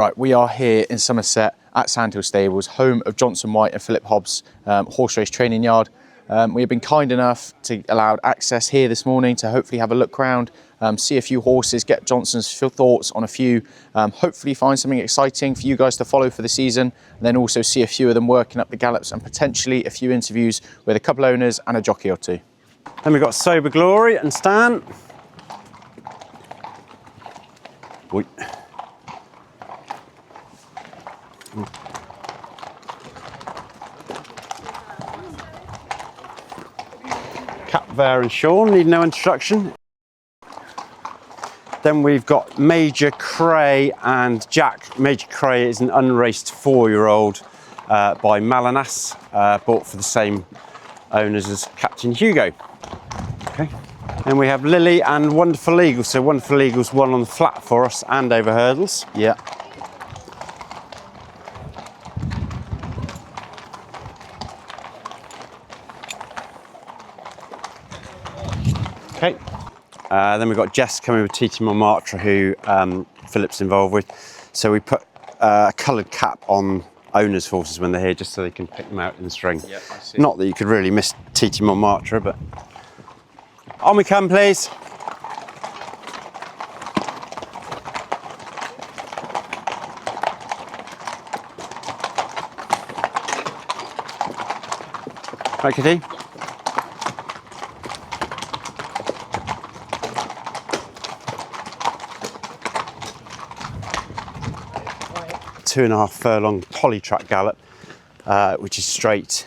Right, we are here in Somerset at Sandhill Stables, home of Johnson White and Philip Hobbs horse race training yard. We have been kind enough to allow access here this morning to hopefully have a look round, see a few horses, get Johnson's thoughts on a few, hopefully find something exciting for you guys to follow for the season, and then also see a few of them working up the gallops and potentially a few interviews with a couple owners and a jockey or two. Then we've got Sober Glory and Stan. Oi. Cap Bear and Sean need no introduction. Then we've got Major Cray and Jack. Major Cray is an unraced 4-year-old by Malanas, bought for the same owners as Captain Hugo. Okay. And we have Lily and Wonderful Eagle. So Wonderful Eagle's won on the flat for us and over hurdles. Yeah. Okay. Then we've got Jess coming with TT Montmartre, who Philip's involved with. So we put a coloured cap on owners' horses when they're here, just so they can pick them out in the string. Yep, I see. Not that you could really miss TT Montmartre, but on we come, please. Right, Kitty. Two-and-a-half furlong polytrack gallop, which is straight,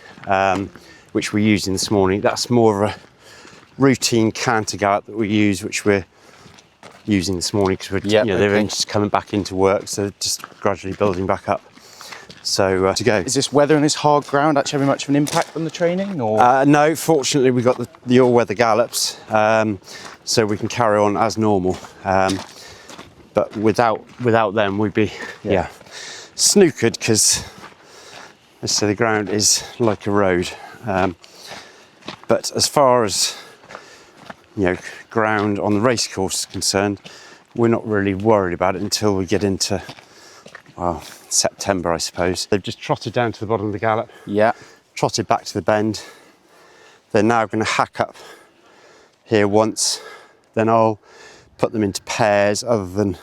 which we're using this morning. That's more of a routine canter gallop that we use, which we're using this morning because we're they're just coming back into work, so just gradually building back up. So to go. Is this weather and this hard ground actually having much of an impact on the training? Or no, fortunately we've got the all-weather gallops, so we can carry on as normal. But without them, we'd be snookered, because so the ground is like a road. But as far as ground on the racecourse is concerned, we're not really worried about it until we get into September, I suppose. They've just trotted down to the bottom of the gallop. Yeah. Trotted back to the bend. They're now going to hack up here once. Then I'll put them into pairs, other than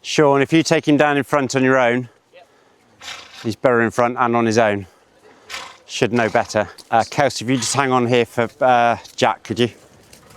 Sean, if you take him down in front on your own, he's better in front and on his own. Should know better. Kelsey, if you just hang on here for Jack, could you,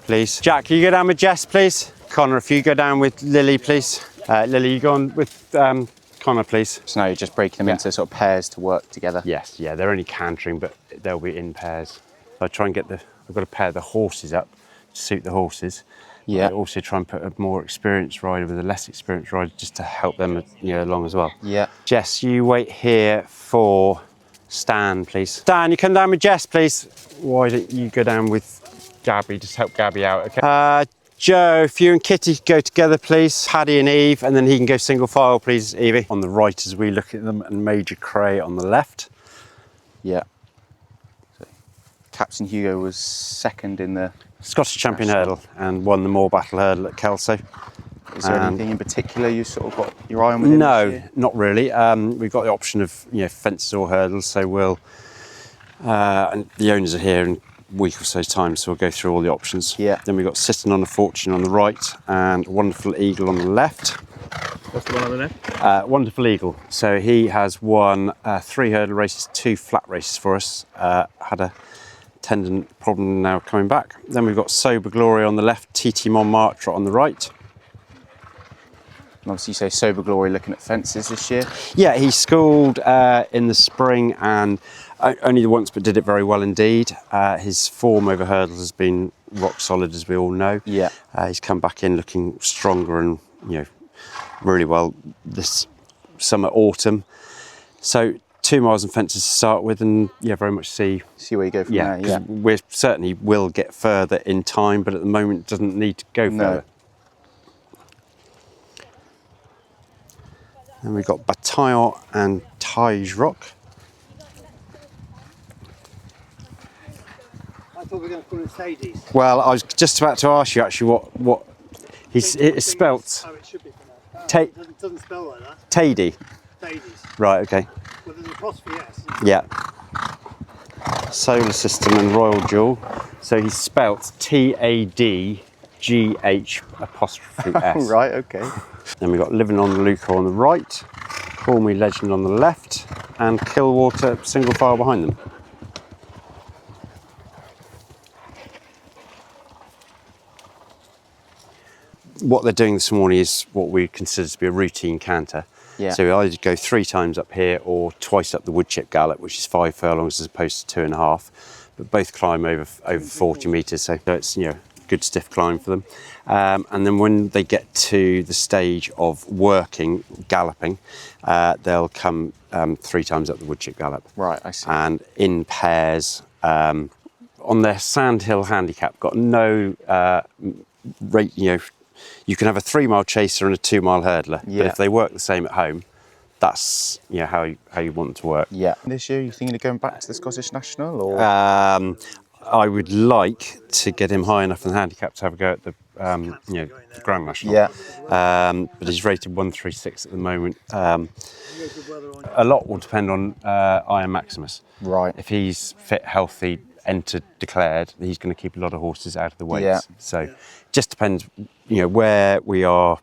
please? Jack, can you go down with Jess, please? Connor, if you go down with Lily, please. Lily, you go on with Connor, please. So now you're just breaking them into sort of pairs to work together. Yes, yeah, they're only cantering, but they'll be in pairs. So I try and I've got to pair the horses up to suit the horses. Yeah. I also try and put a more experienced rider with a less experienced rider, just to help them along as well. Yeah. Jess, you wait here for Stan, please. Stan, you come down with Jess, please. Why don't you go down with Gabby, just help Gabby out, okay? Joe, if you and Kitty go together, please. Paddy and Eve, and then he can go single file, please, Evie. On the right as we look at them, and Major Cray on the left. Yeah. So, Captain Hugo was second in the Scottish Champion Hurdle and won the Moor Battle Hurdle at Kelso. Is there anything in particular you sort of got your eye on with him? No, not really. We've got the option of fences or hurdles, so we'll and the owners are here in a week or so's time, so we'll go through all the options. Yeah. Then we've got Sitting on a Fortune on the right and Wonderful Eagle on the left. What's the one on the left? Wonderful Eagle. So he has won 3 hurdle races, 2 flat races for us. Had a tendon problem, now coming back. Then we've got Sober Glory on the left, TT Montmartre on the right. And obviously you say Sober Glory looking at fences this year. Yeah, he schooled in the spring, and only the once, but did it very well indeed. His form over hurdles has been rock solid, as we all know. Yeah. He's come back in looking stronger and really well this summer, autumn. So 2 miles and fences to start with, and yeah, very much see where you go from yeah, there. Yeah, we certainly will get further in time, but at the moment doesn't need to go further. Then we've got Bataillon and Tage Rock. I thought we were going to call it Sadie's. Well, I was just about to ask you actually what it's spelt. How it should be pronounced. It doesn't spell like that. Tady. Sadie's. Right, okay. Well, there's an apostrophe S. Yeah. Solar System and Royal Jewel. So he's spelt TADGH''S. right. Okay. Then we've got Living on the Luco on the right, Call Me Legend on the left, and Killwater single file behind them. What they're doing this morning is what we consider to be a routine canter. Yeah. So we either go 3 times up here or twice up the wood chip gallop, which is 5 furlongs as opposed to 2.5. But both climb over 40 metres, so it's good stiff climb for them. And then when they get to the stage of working, galloping, they'll come 3 times up the wood chip gallop. Right, I see. And in pairs, on their Sandhill handicap, got no rate, you can have a 3-mile chaser and a 2-mile hurdler, Yeah. but if they work the same at home, that's how you want them to work. Yeah. This year, you thinking of going back to the Scottish National, or? I would like to get him high enough in the handicap to have a go at the the Grand National. Yeah. But he's rated 136 at the moment. A lot will depend on Iron Maximus. Right. If he's fit, healthy, entered, declared, he's going to keep a lot of horses out of the weights. Yeah. So just depends, where we are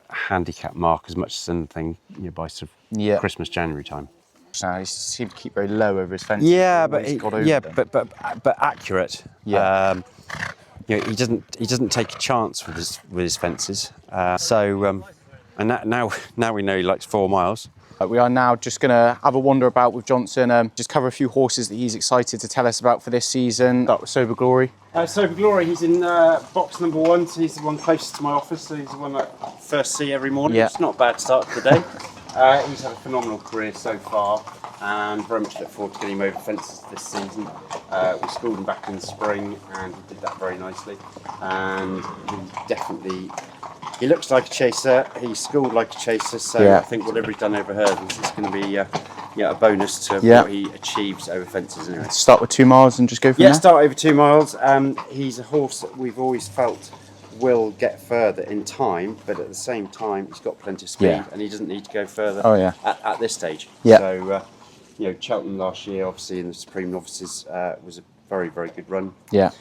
handicap mark as much as anything, by sort of Christmas, January time. So he seemed to keep very low over his fences. Yeah, Always but got over them. but accurate. Yeah. He doesn't take a chance with his fences. And now we know he likes 4 miles. We are now just going to have a wander about with Johnson, just cover a few horses that he's excited to tell us about for this season. That was Sober Glory. Sober Glory, he's in box number 1, so he's the one closest to my office, so he's the one that I first see every morning. Yeah. It's not a bad start to the day. He's had a phenomenal career so far, and very much look forward to getting him over fences this season. We schooled him back in the spring, and he did that very nicely. And he looks like a chaser. He's schooled like a chaser, so I think whatever he's done over hurdles is going to be a bonus to what he achieves over fences anyway. Start with 2 miles and just go from there? Yeah, start over 2 miles. He's a horse that we've always felt will get further in time, but at the same time he's got plenty of speed and he doesn't need to go further at this stage. Yeah. So Cheltenham last year, obviously in the Supreme Novices, was a very, very good run. Yeah.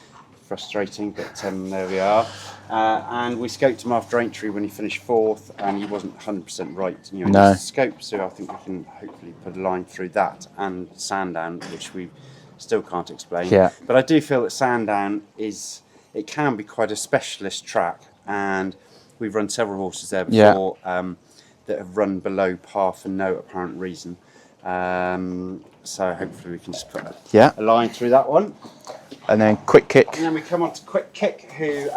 Frustrating, but there we are. And we scoped him after Aintree when he finished 4th, and he wasn't 100% right in his scope, so I think we can hopefully put a line through that and Sandown, which we still can't explain. Yeah. But I do feel that Sandown it can be quite a specialist track, and we've run several horses there before that have run below par for no apparent reason. So hopefully we can just put a line through that one. And then Quick Kick. And then we come on to Quick Kick, who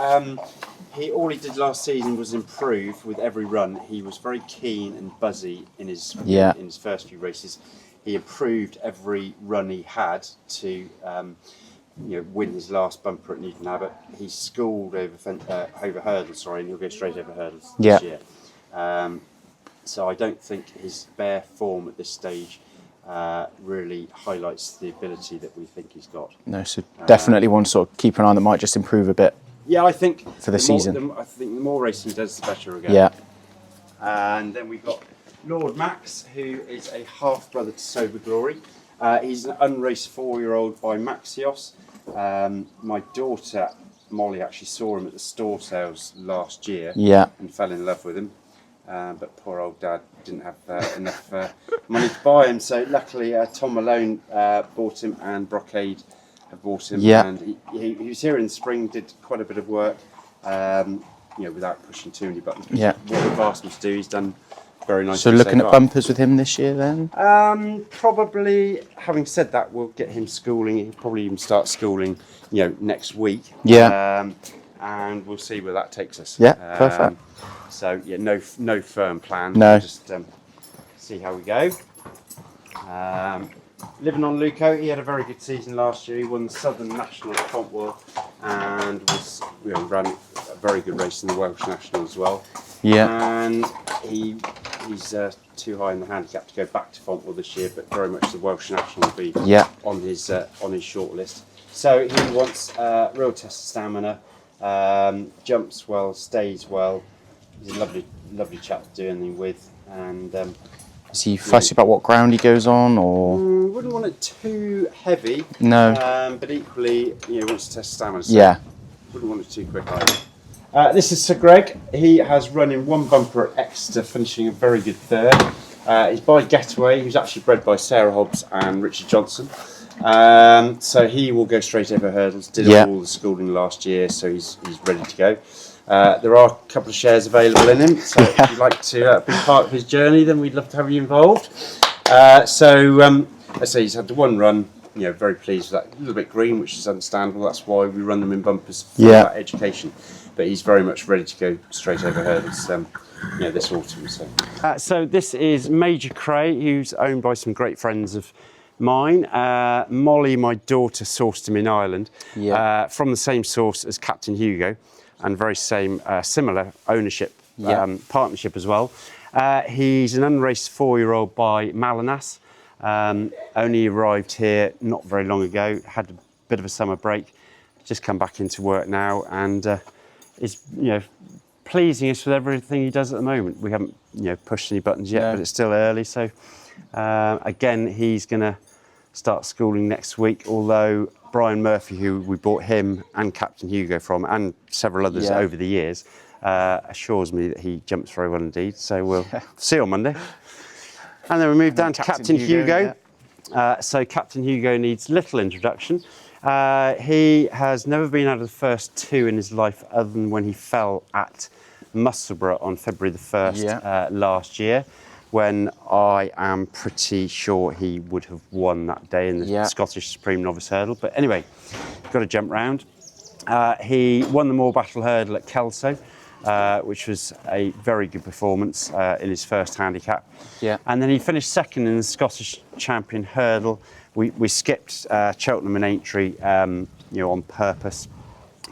all he did last season was improve with every run. He was very keen and buzzy in his first few races. He improved every run he had to win his last bumper at Newton Abbot. He's schooled over hurdles, and he'll go straight over hurdles this year. So I don't think his bare form at this stage really highlights the ability that we think he's got. No, so definitely one to sort of keep an eye on that might just improve a bit. Yeah, I think for the season. I think the more racing he does, the better we go. Yeah. And then we've got Lord Max, who is a half brother to Sober Glory. He's an unraced 4-year-old by Maxios. My daughter Molly actually saw him at the store sales last year and fell in love with him. But poor old dad didn't have enough money to buy him, so luckily Tom Malone bought him and Brocade have bought him. And he was here in the spring, did quite a bit of work, without pushing too many buttons. What we've asked him to do, he's done very nicely. So looking at bumpers with him this year then? Probably, having said that, we'll get him schooling. He'll probably even start schooling, next week. And we'll see where that takes us. Yeah, perfect. So no firm plan. No. We'll just see how we go. Living on Luco, he had a very good season last year. He won the Southern National at Fontwell and was, ran a very good race in the Welsh National as well. Yeah. And he's too high in the handicap to go back to Fontwell this year, but very much the Welsh National will be on his short list. So he wants real test of stamina, jumps well, stays well. He's a lovely chap to do anything with, and is he fussy about what ground he goes on, or? Wouldn't want it too heavy. No. But equally, wants to test stamina. So Yeah. Wouldn't want it too quick either. This is Sir Greg. He has run in one bumper at Exeter, finishing a very good third. He's by Getaway. He was actually bred by Sarah Hobbs and Richard Johnson. So he will go straight over hurdles. Did all the schooling last year, so he's ready to go. There are a couple of shares available in him, so if you'd like to be part of his journey, then we'd love to have you involved. Let's say he's had the one run, very pleased with that. A little bit green, which is understandable. That's why we run them in bumpers for that education. But he's very much ready to go straight over hurdles this autumn. So this is Major Cray, who's owned by some great friends of mine. Molly, my daughter, sourced him in Ireland from the same source as Captain Hugo, and very similar ownership, partnership as well. He's an unraced 4-year-old by Malinas. Only arrived here not very long ago, had a bit of a summer break, just come back into work now, and is pleasing us with everything he does at the moment. We haven't pushed any buttons yet, but it's still early. So again, he's going to start schooling next week, although Brian Murphy, who we bought him and Captain Hugo from, and several others over the years, assures me that he jumps very well indeed. So we'll see you on Monday. And then we move down to Captain Hugo. So Captain Hugo needs little introduction. He has never been out of the first two in his life, other than when he fell at Musselburgh on February the 1st last year, when I am pretty sure he would have won that day in the Scottish Supreme Novice Hurdle. But anyway, got to jump round. He won the Moor Battle Hurdle at Kelso, which was a very good performance in his first handicap. And then he finished second in the Scottish Champion Hurdle. We skipped Cheltenham and Aintree, on purpose.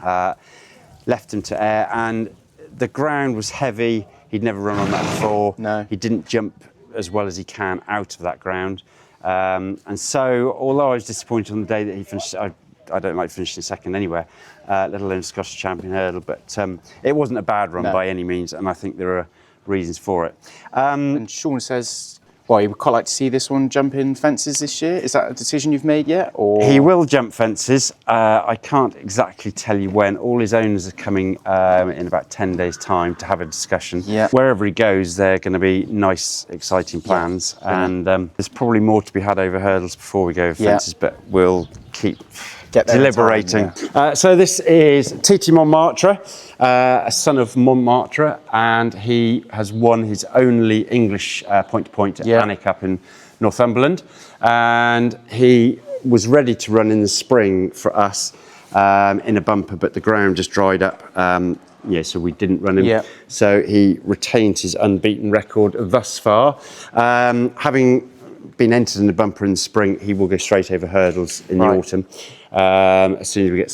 Left him to air, and the ground was heavy. He'd never run on that before. No. He didn't jump as well as he can out of that ground. And so, although I was disappointed on the day that he finished, I don't like finishing second anywhere, let alone Scottish Champion Hurdle, but it wasn't a bad run by any means, and I think there are reasons for it. And Sean says, well, he would quite like to see this one jump in fences this year. Is that a decision you've made yet? Or he will jump fences. I can't exactly tell you when. All his owners are coming in about 10 days' time to have a discussion. Wherever he goes, they're going to be nice, exciting plans. And there's probably more to be had over hurdles before we go over fences, but we'll keep deliberating. So this is Titi Montmartre, a son of Montmartre, and he has won his only English point-to-point at Alnwick up in Northumberland, and he was ready to run in the spring for us in a bumper, but the ground just dried up. So we didn't run him. So he retained his unbeaten record thus far. Having been entered in the bumper in the spring, he will go straight over hurdles in the autumn. As soon as we get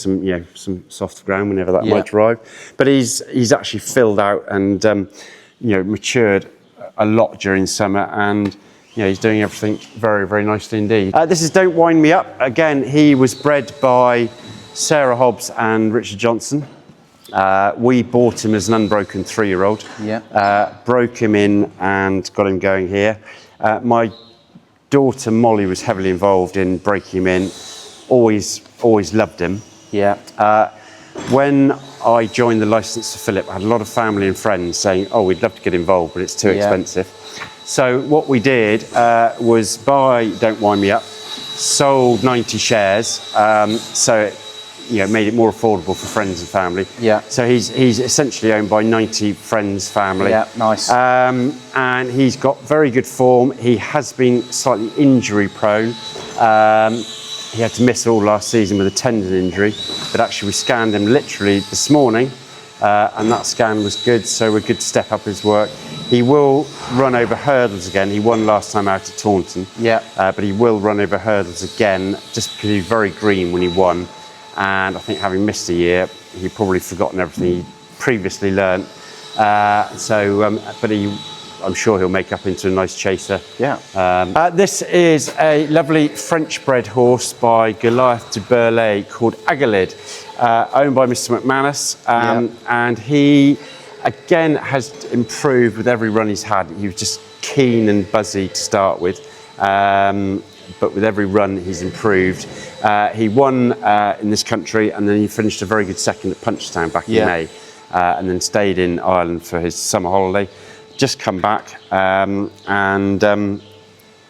some soft ground, whenever that might arrive. But he's actually filled out and matured a lot during summer, and he's doing everything very, very nicely indeed. This is Don't Wind Me Up. Again, he was bred by Sarah Hobbs and Richard Johnson. We bought him as an unbroken 3-year-old. Broke him in and got him going here. My daughter Molly was heavily involved in breaking him in. Always loved him. When I joined the licence for Philip, I had a lot of family and friends saying, "Oh, we'd love to get involved, but it's too expensive." So what we did was buy Don't Wind Me Up, sold 90 shares, so it made it more affordable for friends and family. So he's essentially owned by 90 friends, family. Nice. And he's got very good form. He has been slightly injury prone. He had to miss all last season with a tendon injury, but actually we scanned him literally this morning, and that scan was good, so we're good to step up his work. He will run over hurdles again. He won last time out at Taunton. Yeah. But he will run over hurdles again, just because he was very green when he won. And I think having missed a year, he'd probably forgotten everything he previously learnt. But I'm sure he'll make up into a nice chaser. Yeah. This is a lovely French-bred horse by Goliath de Burlay called Agalid, owned by Mr. McManus. And he, again, has improved with every run he's had. He was just keen and buzzy to start with. But with every run, he's improved. He won in this country, and then he finished a very good second at Punchestown back in May, and then stayed in Ireland for his summer holiday. Just come back,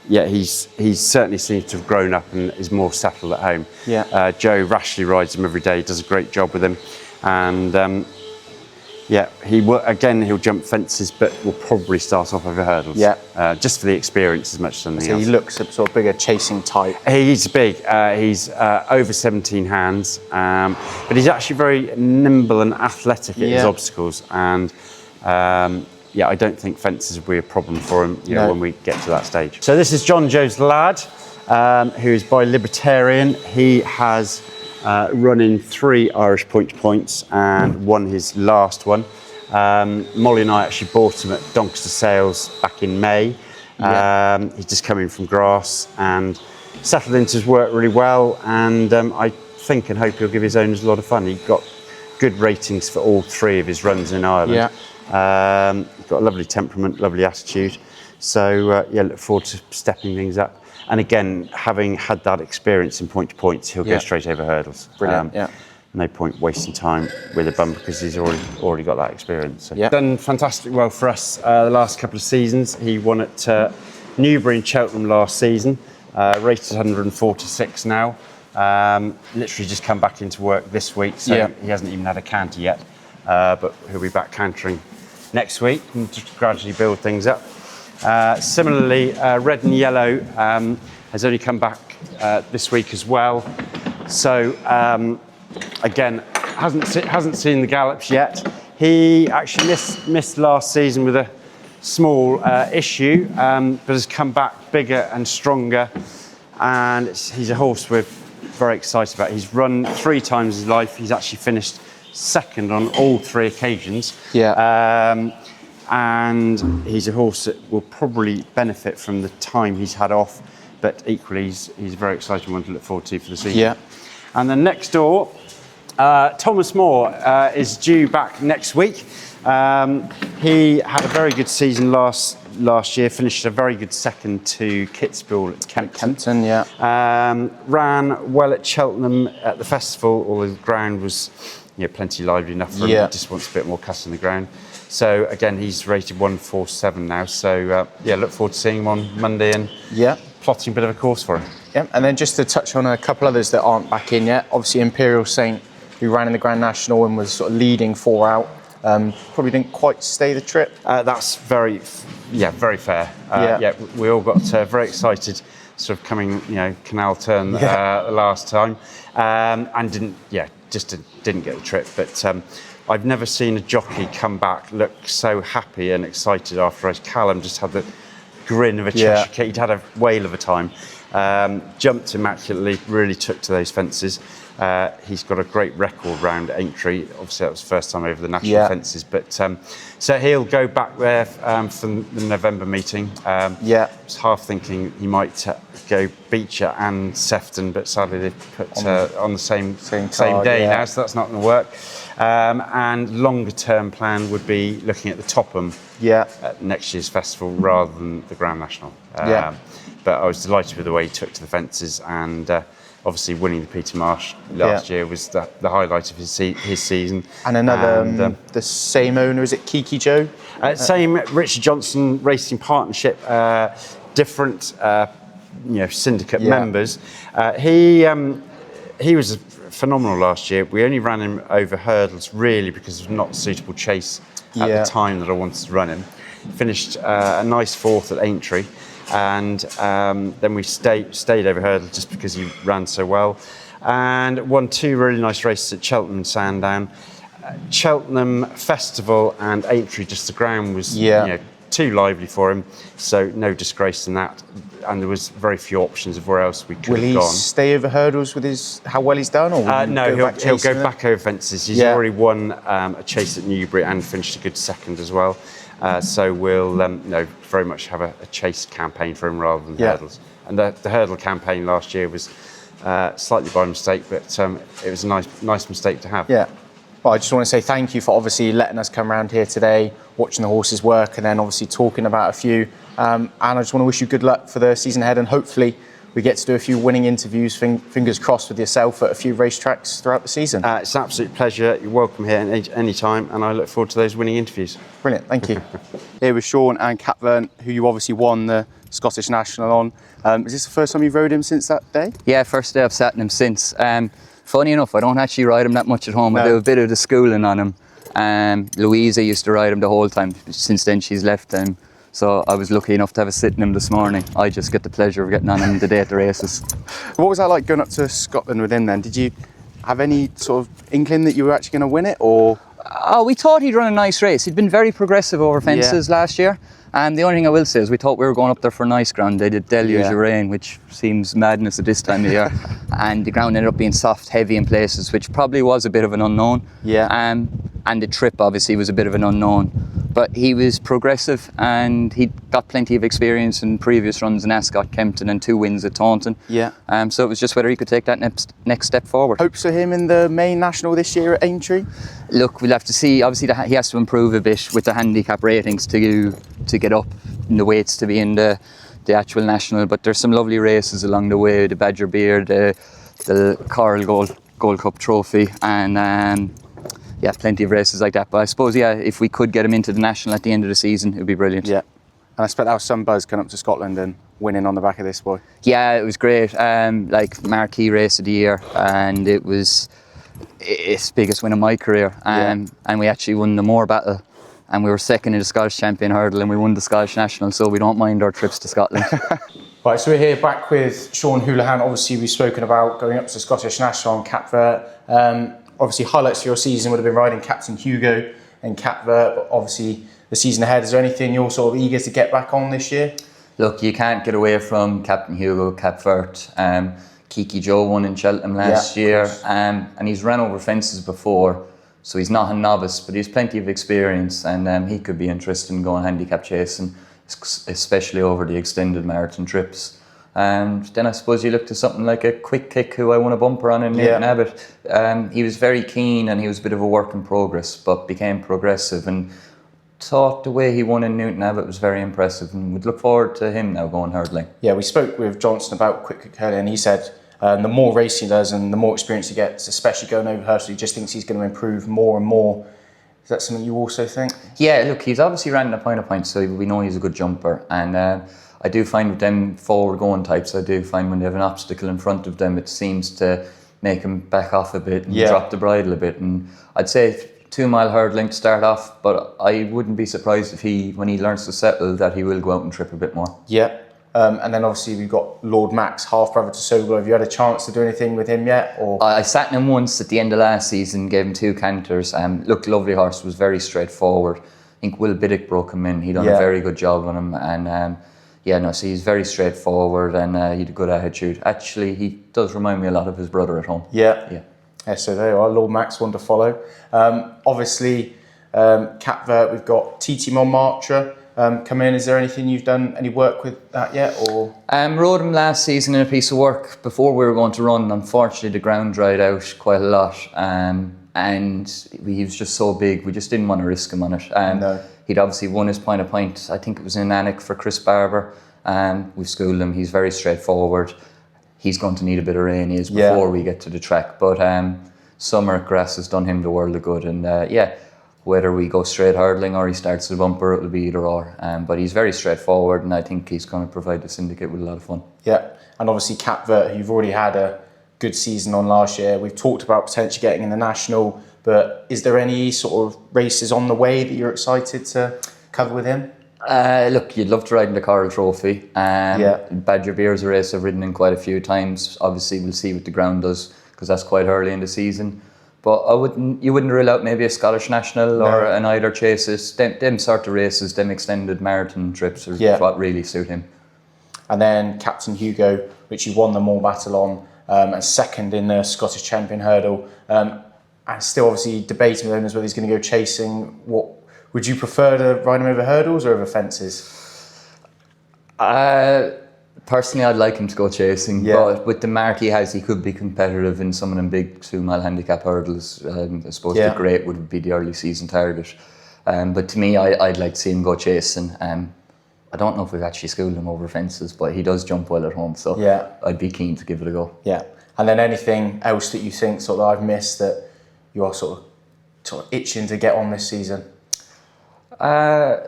he's certainly seems to have grown up and is more settled at home. Yeah. Joe rashly rides him every day, does a great job with him, and he'll jump fences, but will probably start off over hurdles. Yeah. Just for the experience as much as anything So else. he looks a sort of bigger chasing type. He's big. He's over 17 hands, but he's actually very nimble and athletic at his obstacles. And I don't think fences will be a problem for him when we get to that stage. So this is John Joe's lad, who is by Libertarian. He has run in 3 Irish points and won his last one. Molly and I actually bought him at Doncaster Sales back in May. He's just come in from grass and settled into his work really well, and I think and hope he'll give his owners a lot of fun. He got good ratings for all 3 of his runs in Ireland. He's got a lovely temperament, lovely attitude. So look forward to stepping things up. And again, having had that experience in points, he'll go straight over hurdles. Brilliant. No point wasting time with a bum because he's already got that experience. So. Yeah. Done fantastic well for us the last couple of seasons. He won at Newbury and Cheltenham last season, rated 146 now. Literally just come back into work this week, so he hasn't even had a canter yet. But he'll be back cantering next week and just gradually build things up. Similarly, Red and Yellow has only come back this week as well. So again, hasn't seen the gallops yet. He actually missed last season with a small issue, but has come back bigger and stronger. And he's a horse we're very excited about. He's run 3 times his life. He's actually finished second on all 3 occasions. And he's a horse that will probably benefit from the time he's had off, but equally he's a very exciting one to look forward to for the season. And then next door, Thomas Moore is due back next week. He had a very good season last year, finished a very good second to Kitzbühel at Kempton. Ran well at Cheltenham at the festival, although the ground was plenty lively enough for him. He just wants a bit more cuss in the ground. So again, he's rated 147 now. So look forward to seeing him on Monday and plotting a bit of a course for him. And then just to touch on a couple others that aren't back in yet. Obviously, Imperial Saint, who ran in the Grand National and was sort of leading 4 out, probably didn't quite stay the trip. That's very fair. We all got very excited, sort of coming, canal turn last time, and didn't get the trip. But I've never seen a jockey come back look so happy and excited after a race. Callum just had the grin of a Cheshire Cat. He'd had a whale of a time. Jumped immaculately, really took to those fences. He's got a great record round at Aintree. Obviously, that was the first time over the national fences. But so he'll go back there for the November meeting. I was half thinking he might go Beecher and Sefton, but sadly they've put on the same day now, so that's not going to work. And longer term plan would be looking at the Topham at next year's festival rather than the Grand National. But I was delighted with the way he took to the fences, and obviously winning the Peter Marsh last year was the highlight of his season. And another, the same owner, is it Kiki Joe? Same Richard Johnson Racing Partnership, different syndicate members. He was phenomenal last year. We only ran him over hurdles really because of not a suitable chase at the time that I wanted to run him. Finished a nice 4th at Aintree. And then we stayed over hurdles just because he ran so well, and won 2 really nice races at Cheltenham and Sandown. Cheltenham Festival and Aintree, just the ground was too lively for him, so no disgrace in that. And there was very few options of where else we could Will have he gone. stay over hurdles with how well he's done, or will No, he'll go back over fences. He's already won a chase at Newbury and finished a good second as well. So we'll very much have a chase campaign for him rather than hurdles. And the hurdle campaign last year was slightly by mistake, but it was a nice mistake to have. Yeah. Well, I just want to say thank you for obviously letting us come around here today, watching the horses work, and then obviously talking about a few. And I just want to wish you good luck for the season ahead, and hopefully we get to do a few winning interviews, fingers crossed, with yourself at a few racetracks throughout the season. It's an absolute pleasure. You're welcome here any time, and I look forward to those winning interviews. Brilliant, thank you. Here with Sean and Capvern, who you obviously won the Scottish National on. Is this the first time you've rode him since that day? Yeah, first day I've sat in him since. Funny enough, I don't actually ride him that much at home. No. I do a bit of the schooling on him. Louisa used to ride him the whole time. Since then she's left him. So I was lucky enough to have a sit in him this morning. I just get the pleasure of getting on him the day at the races. What was that like going up to Scotland with him then? Did you have any sort of inkling that you were actually going to win it, or? Oh, we thought he'd run a nice race. He'd been very progressive over fences last year. And the only thing I will say is we thought we were going up there for nice ground. They did deluge of rain, which seems madness at this time of year. And the ground ended up being soft, heavy in places, which probably was a bit of an unknown. Yeah. And the trip obviously was a bit of an unknown. But he was progressive and he'd got plenty of experience in previous runs in Ascot, Kempton, and 2 wins at Taunton. Yeah. So it was just whether he could take that next step forward. Hopes for him in the main national this year at Aintree? Look, we'll have to see. Obviously, he has to improve a bit with the handicap ratings to get up in the weights to be in the actual national. But there's some lovely races along the way: the Badger Beard, the Coral Gold Cup Trophy, and plenty of races like that. But I suppose, if we could get him into the national at the end of the season, it would be brilliant. Yeah. And I expect that was some buzz coming up to Scotland and winning on the back of this boy. Yeah, it was great. Like marquee race of the year, and it was its biggest win of my career. And we actually won the Moor Battle, and we were second in the Scottish Champion Hurdle, and we won the Scottish National, so we don't mind our trips to Scotland. Right, so we're here back with Sean Houlihan. Obviously, we've spoken about going up to the Scottish National on Capvert. Obviously, highlights for your season would have been riding Captain Hugo and Capvert, but obviously the season ahead, is there anything you're sort of eager to get back on this year? Look, you can't get away from Captain Hugo, Capvert. Kiki Joe won in Cheltenham last year, and he's ran over fences before, so he's not a novice, but he's plenty of experience, and he could be interested in going handicap chasing, especially over the extended marathon trips. And then I suppose you look to something like a Quick Kick, who I won a bumper on in Newton Abbott. He was very keen and he was a bit of a work in progress, but became progressive, and thought the way he won in Newton Abbott was very impressive, and would look forward to him now going hurdling. Yeah, we spoke with Johnson about Quick Kick earlier, and he said the more race he does and the more experience he gets, especially going over hurdles, he just thinks he's going to improve more and more. Is that something you also think? Yeah, look, he's obviously ran a point, so we know he's a good jumper, and I do find with them forward-going types, I do find when they have an obstacle in front of them, it seems to make him back off a bit and drop the bridle a bit. And I'd say 2 mile hurdling to start off, but I wouldn't be surprised if when he learns to settle, that he will go out and trip a bit more. Yeah. And then obviously we've got Lord Max, half-brother to Sobel. Have you had a chance to do anything with him yet? Or I sat in him once at the end of last season, gave him 2 canters. Looked, lovely horse, was very straightforward. I think Will Biddick broke him in. He done a very good job on him, and so he's very straightforward, and he had a good attitude. Actually, he does remind me a lot of his brother at home. Yeah, so there you are, Lord Max, one to follow. Obviously, Capvert, we've got TT Montmartre come in. Is there anything you've done, any work with that yet? Or rode him last season in a piece of work before we were going to run. Unfortunately, the ground dried out quite a lot, and he was just so big, we just didn't want to risk him on it. No. He'd obviously won his point, I think it was in Alnwick for Chris Barber. We've schooled him, he's very straightforward. He's going to need a bit of rain before we get to the track, but summer grass has done him the world of good, and whether we go straight hurdling or he starts the bumper, it'll be either or. But he's very straightforward, and I think he's going to provide the syndicate with a lot of fun. Yeah, and obviously Capvert, you've already had a good season on last year. We've talked about potentially getting in the national, but is there any sort of races on the way that you're excited to cover with him? Look, you'd love to ride in the Coral Trophy. Badger Beer's a race I've ridden in quite a few times. Obviously, we'll see what the ground does, because that's quite early in the season. But you wouldn't rule out maybe a Scottish National or an Eider Chases. Them sort of races, them extended marathon trips are what really suit him. And then Captain Hugo, which you won the Moor Battle on, and second in the Scottish Champion Hurdle. And still obviously debating with owners whether he's going to go chasing. What would you prefer to ride him over hurdles or over fences? Personally, I'd like him to go chasing, but with the mark he has, he could be competitive in some of them big 2-mile handicap hurdles. I suppose the great would be the early season target. But to me, I'd like to see him go chasing. I don't know if we've actually schooled him over fences, but he does jump well at home, so I'd be keen to give it a go. Yeah. And then anything else that you think sort of I've missed that you are sort of itching to get on this season? I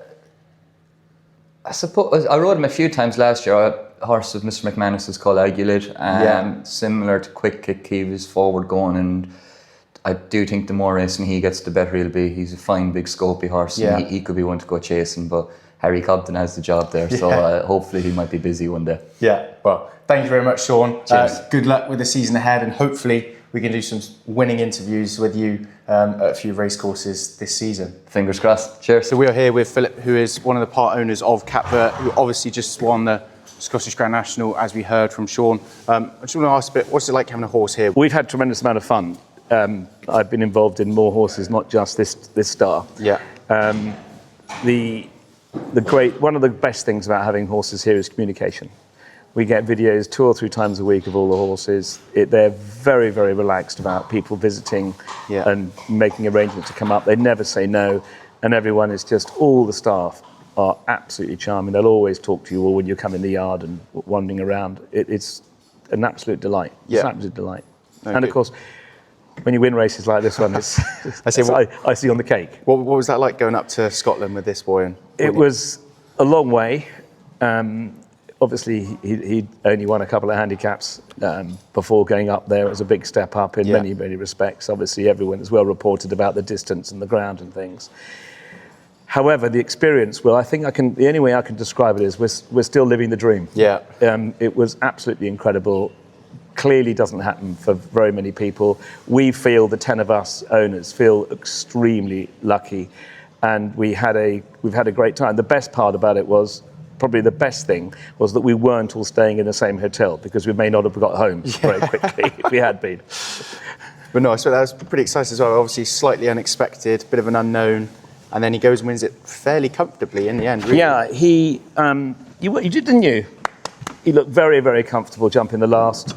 suppose I rode him a few times last year. A horse of Mr. McManus's called Agulid, similar to Quick Kick. He was forward going, and I do think the more racing he gets, the better he'll be. He's a fine, big, scopy horse, and he could be one to go chasing, but Harry Cobden has the job there, so hopefully he might be busy one day. Yeah, well, thank you very much, Sean. Good luck with the season ahead, and hopefully we can do some winning interviews with you at a few racecourses this season. Fingers crossed. Cheers. So we are here with Philip, who is one of the part owners of Capvert, who obviously just won the Scottish Grand National, as we heard from Sean. I just want to ask a bit, what's it like having a horse here? We've had a tremendous amount of fun. I've been involved in more horses, not just this star. Yeah. One of the best things about having horses here is communication. We get videos 2 or 3 times a week of all the horses. They're very, very relaxed about people visiting and making arrangements to come up. They never say no, and everyone is all the staff are absolutely charming. They'll always talk to you all when you come in the yard and wandering around. It's an absolute delight. It's an absolute delight. And of course, when you win races like this one, it's icing on the cake. What was that like going up to Scotland with this boy? It was a long way. Obviously, he'd only won a couple of handicaps before going up there. It was a big step up in many, many respects. Obviously, everyone is well reported about the distance and the ground and things. However, the experience, the only way I can describe it is we're still living the dream. Yeah. It was absolutely incredible. Clearly doesn't happen for very many people. We feel, the 10 of us owners feel extremely lucky, and we've had a great time. The best part about it was, probably the best thing, was that we weren't all staying in the same hotel, because we may not have got home very quickly if we had been. But no, so that was pretty exciting as well. Obviously slightly unexpected, bit of an unknown, and then he goes and wins it fairly comfortably in the end, really. Yeah, you did, didn't you? He looked very, very comfortable jumping the last.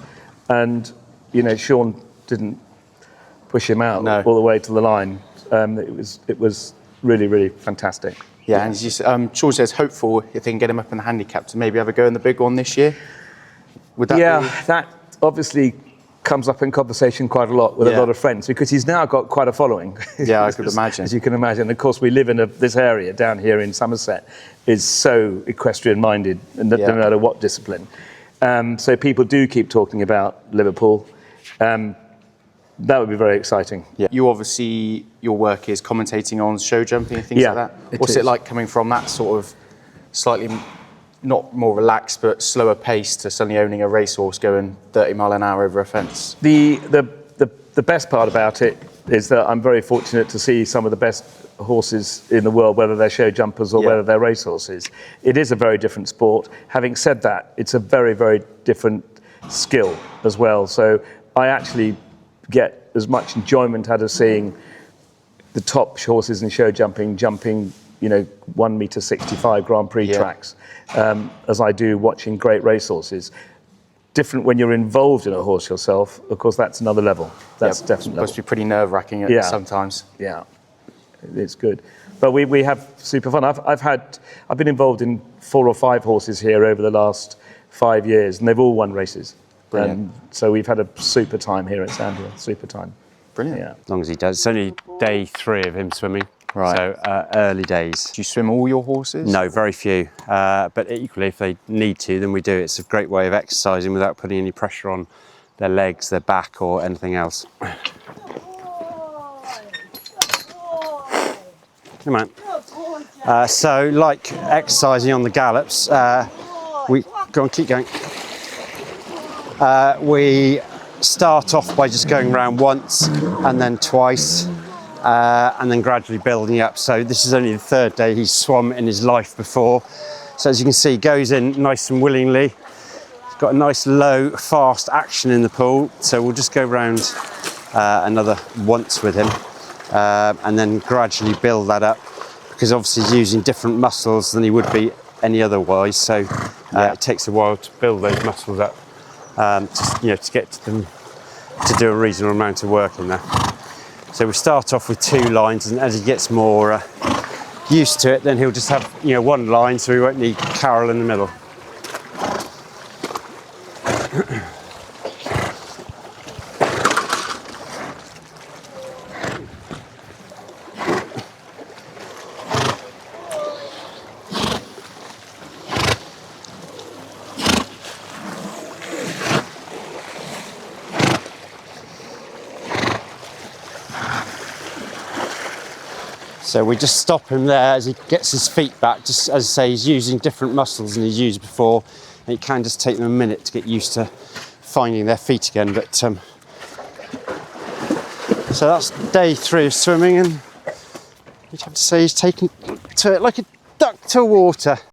And, Sean didn't push him out all the way to the line. It was really, really fantastic. Yeah, and Sean says hopeful if they can get him up in the handicap to maybe have a go in the big one this year. Would that be? That obviously comes up in conversation quite a lot with a lot of friends, because he's now got quite a following. Yeah, I could imagine. As you can imagine. Of course, we live in this area down here in Somerset is so equestrian-minded, and no matter what discipline. So people do keep talking about Liverpool. That would be very exciting. Yeah. You obviously, your work is commentating on show jumping and things like that. What's it like coming from that sort of slightly, not more relaxed, but slower pace to suddenly owning a racehorse going 30 mile an hour over a fence? The best part about it is that I'm very fortunate to see some of the best horses in the world, whether they're show jumpers or whether they're racehorses. It is a very different sport. Having said that, it's a very, very different skill as well. So I actually get as much enjoyment out of seeing the top horses in show jumping 1 metre 65 Grand Prix tracks as I do watching great racehorses. Different when you're involved in a horse yourself. Of course, that's another level. That's definitely must be pretty nerve-wracking sometimes. Yeah, it's good. But we have super fun. I've been involved in 4 or 5 horses here over the last 5 years, and they've all won races. So we've had a super time here at Sandhill. Super time. Brilliant. Yeah. As long as he does. It's only day 3 of him swimming. Right. So early days. Do you swim all your horses? No, very few. But equally, if they need to, then we do. It's a great way of exercising without putting any pressure on their legs, their back, or anything else. Come on. So, like exercising on the gallops, we go on, keep going. We start off by just going around once and then twice, and then gradually building up. So this is only the third day he's swum in his life before. So as you can see, he goes in nice and willingly. He's got a nice low, fast action in the pool. So we'll just go around another once with him, and then gradually build that up, because obviously he's using different muscles than he would be any otherwise. So it takes a while to build those muscles up, to get them to do a reasonable amount of work in there. So we start off with 2 lines, and as he gets more used to it, then he'll just have 1 line, so he won't need Carol in the middle. So we just stop him there as he gets his feet back. Just as I say, he's using different muscles than he's used before, and it can just take them a minute to get used to finding their feet again. But so that's day 3 of swimming, and you'd have to say he's taken to it like a duck to water.